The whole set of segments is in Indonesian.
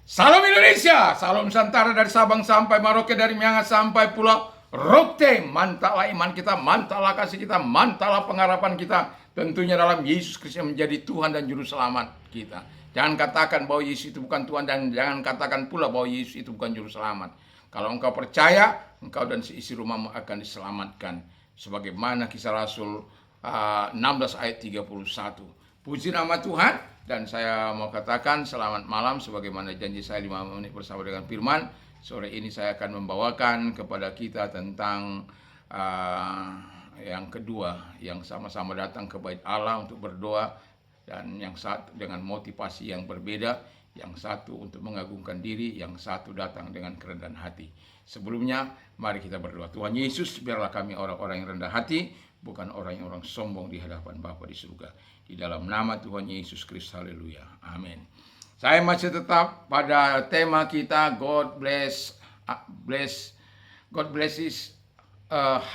Salam Indonesia, salam Nusantara dari Sabang sampai Merauke, dari Miangas sampai Pulau Rote. Mantaplah iman kita, mantaplah kasih kita, mantaplah pengharapan kita. Tentunya dalam Yesus Kristus yang menjadi Tuhan dan Juru Selamat kita. Jangan katakan bahwa Yesus itu bukan Tuhan, dan jangan katakan pula bahwa Yesus itu bukan Juru Selamat. Kalau engkau percaya, engkau dan seisi rumahmu akan diselamatkan. Sebagaimana kisah Rasul 16 ayat 31. Puji nama Tuhan. Dan saya mau katakan selamat malam, sebagaimana janji saya 5 menit bersama dengan firman. Sore ini saya akan membawakan kepada kita tentang yang kedua, yang sama-sama datang ke bait Allah untuk berdoa, dan yang satu dengan motivasi yang berbeda, yang satu untuk mengagungkan diri, yang satu datang dengan kerendahan hati. Sebelumnya, mari kita berdoa. Tuhan Yesus, biarlah kami orang-orang yang rendah hati, bukan orang sombong di hadapan Bapa di surga. Di dalam nama Tuhan Yesus Kristus, haleluya, amin. Saya masih tetap pada tema kita, God bless is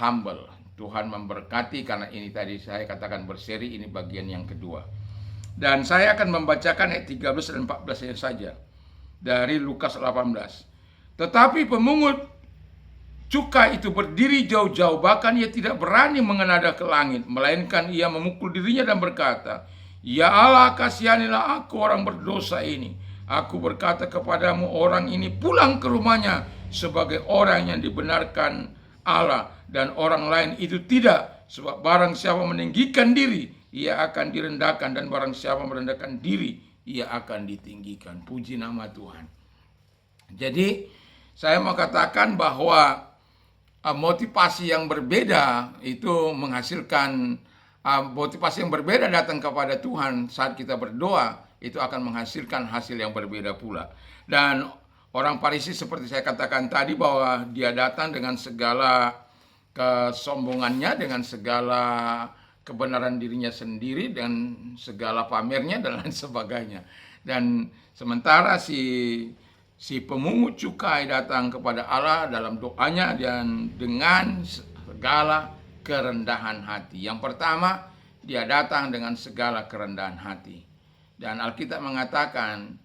humble. Tuhan memberkati, karena ini tadi saya katakan berseri, ini bagian yang kedua. Dan saya akan membacakan ayat 13 dan 14 saja dari Lukas 18. Tetapi pemungut cukai itu berdiri jauh-jauh, bahkan ia tidak berani mengenada ke langit, melainkan ia memukul dirinya dan berkata, "Ya Allah, kasihanilah aku orang berdosa ini. Aku berkata kepadamu, orang ini pulang ke rumahnya sebagai orang yang dibenarkan Allah, dan orang lain itu tidak. Sebab barang siapa meninggikan diri, ia akan direndahkan, dan barang siapa merendahkan diri, ia akan ditinggikan." Puji nama Tuhan. Jadi saya mau katakan bahwa motivasi yang berbeda itu menghasilkan motivasi yang berbeda datang kepada Tuhan saat kita berdoa, itu akan menghasilkan hasil yang berbeda pula. Dan orang Farisi seperti saya katakan tadi, bahwa dia datang dengan segala kesombongannya, dengan segala kebenaran dirinya sendiri, dan segala pamernya dan lain sebagainya. Dan sementara si pemungut cukai datang kepada Allah dalam doanya dan dengan segala kerendahan hati. Yang pertama, dia datang dengan segala kerendahan hati. Dan Alkitab mengatakan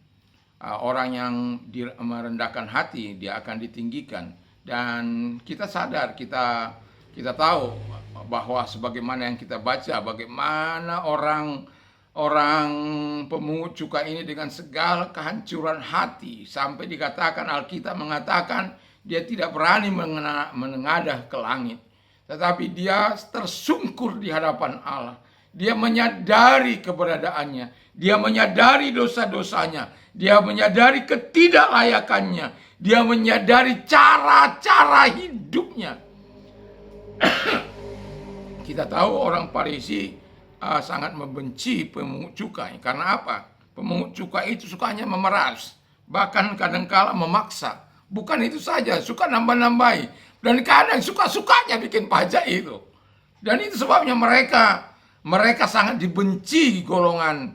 orang yang merendahkan hati, dia akan ditinggikan. Dan kita sadar, kita tahu bahwa sebagaimana yang kita baca, bagaimana orang pemungut cukai ini dengan segala kehancuran hati, sampai dikatakan, Alkitab mengatakan dia tidak berani menengadah ke langit, tetapi dia tersungkur di hadapan Allah. Dia menyadari keberadaannya, dia menyadari dosa-dosanya, dia menyadari ketidaklayakannya, dia menyadari cara-cara hidupnya. Kita tahu orang Farisi sangat membenci pemungut cukai. Karena apa? Pemungut cukai itu sukanya memeras, bahkan kadangkala memaksa. Bukan itu saja, suka nambah-nambahi, dan kadang suka-sukanya bikin pajak itu. Dan itu sebabnya mereka sangat dibenci golongan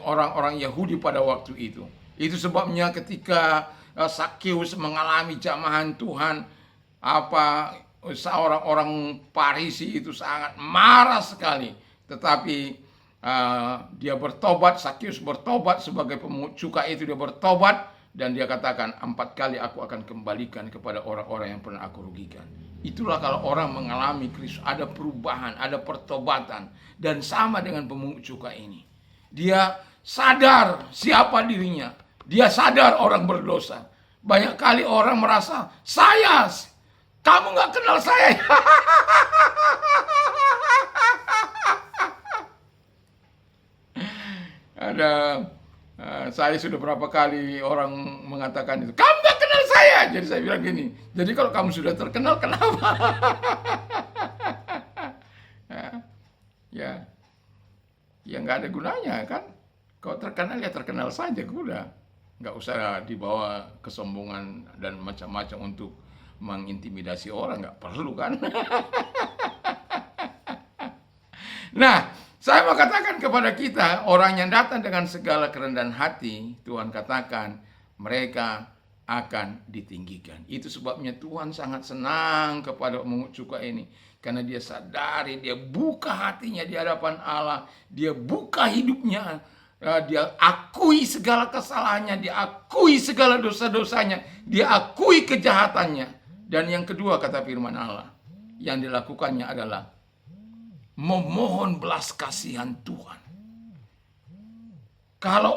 orang-orang Yahudi pada waktu itu. Itu sebabnya ketika Sakeus mengalami jamahan Tuhan, seorang orang Farisi itu sangat marah sekali. Tetapi dia bertobat, Sakeus bertobat sebagai pemungut cukai itu, dia bertobat, dan dia katakan, 4 kali aku akan kembalikan kepada orang-orang yang pernah aku rugikan. Itulah kalau orang mengalami Kristus, ada perubahan, ada pertobatan. Dan sama dengan pemungut cukai ini, dia sadar siapa dirinya, dia sadar orang berdosa. Banyak kali orang merasa, kamu gak kenal saya. Saya sudah berapa kali orang mengatakan itu, kamu gak kenal saya. Jadi saya bilang gini, jadi kalau kamu sudah terkenal, kenapa? ya nggak ada gunanya kan. Kalau terkenal ya terkenal saja, udah. Nggak usah dibawa kesombongan dan macam-macam untuk mengintimidasi orang, nggak perlu kan. Nah, saya mau katakan kepada kita, orang yang datang dengan segala kerendahan hati, Tuhan katakan mereka akan ditinggikan. Itu sebabnya Tuhan sangat senang kepada pemungut cukai ini, karena dia sadari, dia buka hatinya di hadapan Allah, dia buka hidupnya Dia akui segala kesalahannya, dia akui segala dosa-dosanya, dia akui kejahatannya. Dan yang kedua kata firman Allah, yang dilakukannya adalah memohon belas kasihan Tuhan. Kalau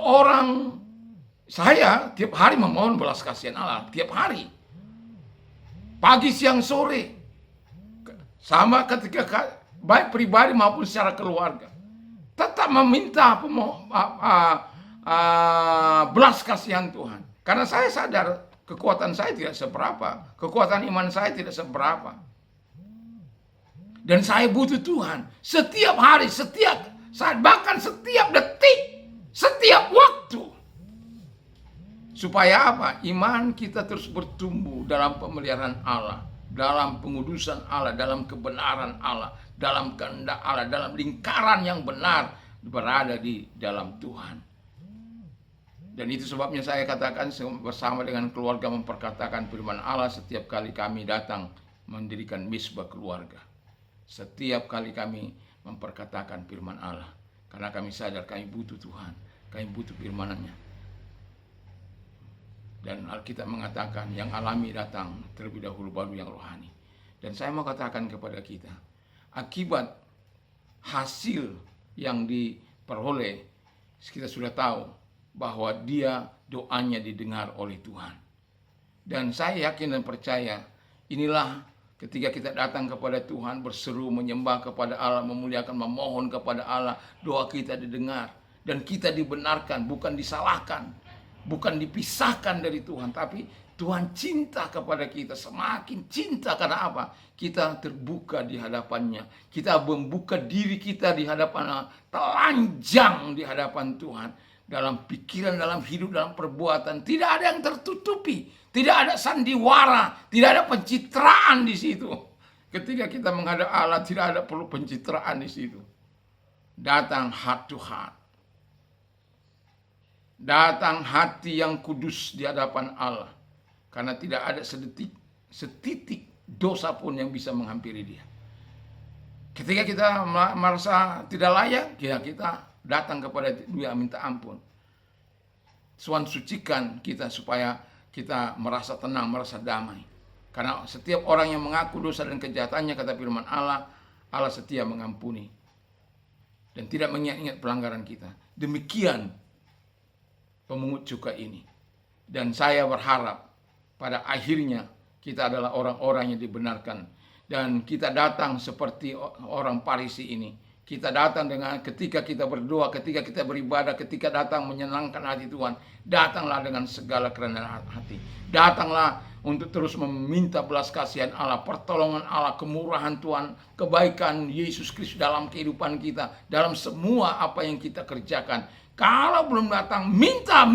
saya tiap hari memohon belas kasihan Allah, tiap hari. Pagi, siang, sore. Sama ketika baik pribadi maupun secara keluarga. Tetap meminta belas kasihan Tuhan. Karena saya sadar kekuatan saya tidak seberapa. Kekuatan iman saya tidak seberapa. Dan saya butuh Tuhan. Setiap hari, setiap saat, bahkan setiap detik, setiap waktu. Supaya apa? Iman kita terus bertumbuh dalam pemeliharaan Allah, dalam pengudusan Allah, dalam kebenaran Allah, dalam kehendak Allah, dalam lingkaran yang benar berada di dalam Tuhan. Dan itu sebabnya saya katakan bersama dengan keluarga memperkatakan firman Allah setiap kali kami datang mendirikan misbah keluarga. Setiap kali kami memperkatakan firman Allah. Karena kami sadar kami butuh Tuhan, kami butuh firman-Nya. Dan Alkitab mengatakan yang alami datang terlebih dahulu baru yang rohani. Dan saya mau katakan kepada kita, akibat hasil yang diperoleh, kita sudah tahu bahwa doanya didengar oleh Tuhan. Dan saya yakin dan percaya, inilah ketika kita datang kepada Tuhan, berseru, menyembah kepada Allah, memuliakan, memohon kepada Allah, doa kita didengar. Dan kita dibenarkan, bukan disalahkan. Bukan dipisahkan dari Tuhan, tapi Tuhan cinta kepada kita, semakin cinta. Karena apa? Kita terbuka di hadapannya. Kita membuka diri kita di hadapan, telanjang di hadapan Tuhan. Dalam pikiran, dalam hidup, dalam perbuatan. Tidak ada yang tertutupi. Tidak ada sandiwara. Tidak ada pencitraan di situ. Ketika kita menghadap Allah, tidak ada perlu pencitraan di situ. Datang heart to heart. Datang hati yang kudus di hadapan Allah. Karena tidak ada setitik dosa pun yang bisa menghampiri dia. Ketika kita merasa tidak layak, ya kita datang kepada dia minta ampun. Tuhan sucikan kita supaya kita merasa tenang, merasa damai. Karena setiap orang yang mengaku dosa dan kejahatannya, kata firman Allah, Allah setia mengampuni. Dan tidak mengingat-ingat pelanggaran kita. Demikian pemungut cukai ini. Dan saya berharap pada akhirnya kita adalah orang-orang yang dibenarkan. Dan kita datang seperti orang Farisi ini. Kita datang dengan ketika kita berdoa, ketika kita beribadah, ketika datang menyenangkan hati Tuhan. Datanglah dengan segala kerendahan hati. Datanglah untuk terus meminta belas kasihan Allah, pertolongan Allah, kemurahan Tuhan, kebaikan Yesus Kristus dalam kehidupan kita, dalam semua apa yang kita kerjakan. Kalau belum datang, minta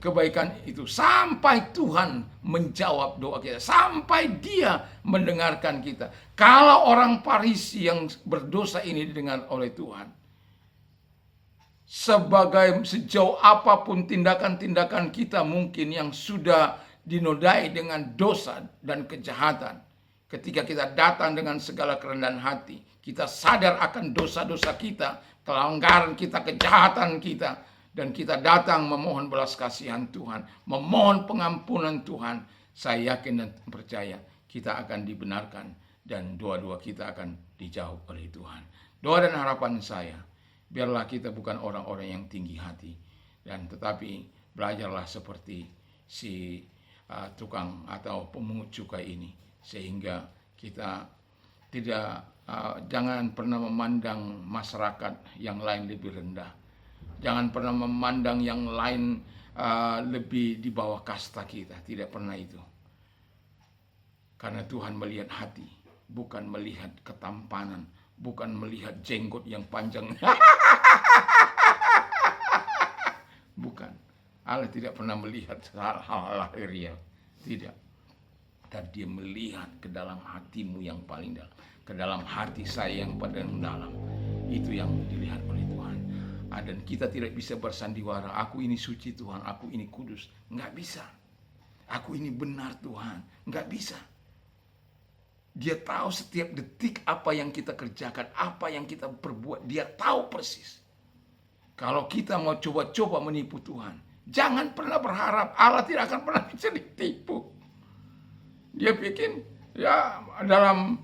kebaikan itu sampai Tuhan menjawab doa kita, sampai Dia mendengarkan kita. Kalau orang Farisi yang berdosa ini didengar oleh Tuhan, sejauh apapun tindakan-tindakan kita mungkin yang sudah dinodai dengan dosa dan kejahatan, ketika kita datang dengan segala kerendahan hati, kita sadar akan dosa-dosa kita, pelanggaran kita, kejahatan kita, dan kita datang memohon belas kasihan Tuhan, memohon pengampunan Tuhan. Saya yakin dan percaya kita akan dibenarkan dan doa-doa kita akan dijawab oleh Tuhan. Doa dan harapan saya, biarlah kita bukan orang-orang yang tinggi hati, dan tetapi belajarlah seperti si tukang atau pemungut cukai ini, sehingga kita tidak jangan pernah memandang masyarakat yang lain lebih rendah. Jangan pernah memandang yang lain lebih di bawah kasta kita. Tidak pernah itu. Karena Tuhan melihat hati, bukan melihat ketampanan, bukan melihat jenggot yang panjang. Bukan. Allah tidak pernah melihat hal-hal lahiriah. Tidak. Dan Dia melihat ke dalam hatimu yang paling dalam, ke dalam hati saya yang paling dalam. Itu yang dilihat oleh Tuhan. Dan kita tidak bisa bersandiwara, aku ini suci Tuhan, aku ini kudus. Enggak bisa. Aku ini benar Tuhan. Enggak bisa. Dia tahu setiap detik apa yang kita kerjakan, apa yang kita perbuat. Dia tahu persis. Kalau kita mau coba-coba menipu Tuhan, jangan pernah berharap. Allah tidak akan pernah bisa ditipu. Dia bikin ya dalam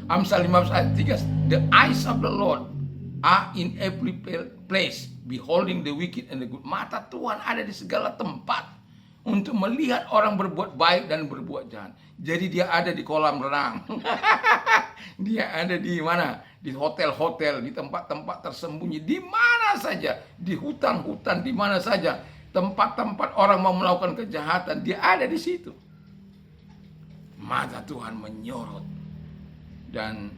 Amsal 15 ayat 3, the eyes of the Lord are in every place, beholding the wicked and the good. Mata Tuhan ada di segala tempat untuk melihat orang berbuat baik dan berbuat jahat. Jadi dia ada di kolam renang. Dia ada di mana? Di hotel-hotel, di tempat-tempat tersembunyi, di mana saja, di hutan-hutan, di mana saja, tempat-tempat orang mau melakukan kejahatan, dia ada di situ. Mata Tuhan menyorot, dan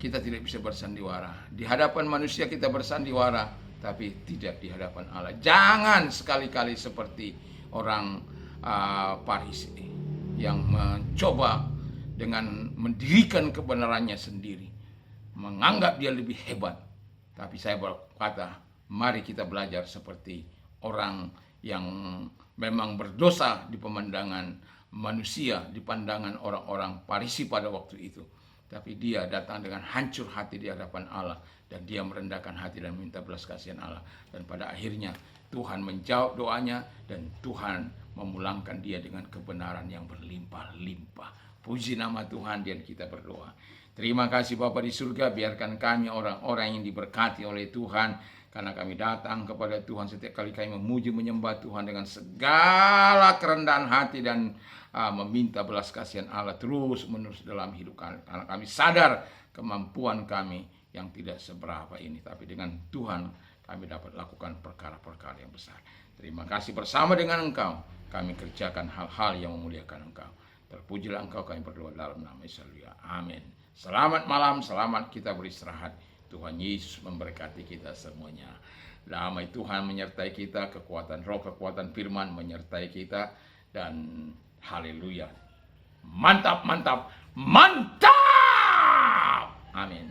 kita tidak bisa bersandiwara. Di hadapan manusia kita bersandiwara, tapi tidak di hadapan Allah. Jangan sekali-kali seperti orang Farisi yang mencoba dengan mendirikan kebenarannya sendiri, menganggap dia lebih hebat. Tapi saya berkata, mari kita belajar seperti orang yang memang berdosa di pemandangan manusia, di pandangan orang-orang Farisi pada waktu itu. Tapi dia datang dengan hancur hati di hadapan Allah, dan dia merendahkan hati dan minta belas kasihan Allah. Dan pada akhirnya Tuhan menjawab doanya, dan Tuhan memulangkan dia dengan kebenaran yang berlimpah-limpah. Puji nama Tuhan, dan kita berdoa. Terima kasih Bapa di surga, biarkan kami orang-orang yang diberkati oleh Tuhan, karena kami datang kepada Tuhan setiap kali kami memuji menyembah Tuhan dengan segala kerendahan hati dan meminta belas kasihan Allah terus menerus dalam hidup kami. Karena kami sadar kemampuan kami yang tidak seberapa ini, tapi dengan Tuhan kami dapat lakukan perkara-perkara yang besar. Terima kasih, bersama dengan Engkau kami kerjakan hal-hal yang memuliakan Engkau. Terpujilah Engkau, kami berdoa dalam nama Yesus. Amin. Selamat malam, selamat kita beristirahat. Tuhan Yesus memberkati kita semuanya. Damai Tuhan menyertai kita, kekuatan roh, kekuatan firman menyertai kita, dan haleluya. Mantap, mantap, mantap. Amin.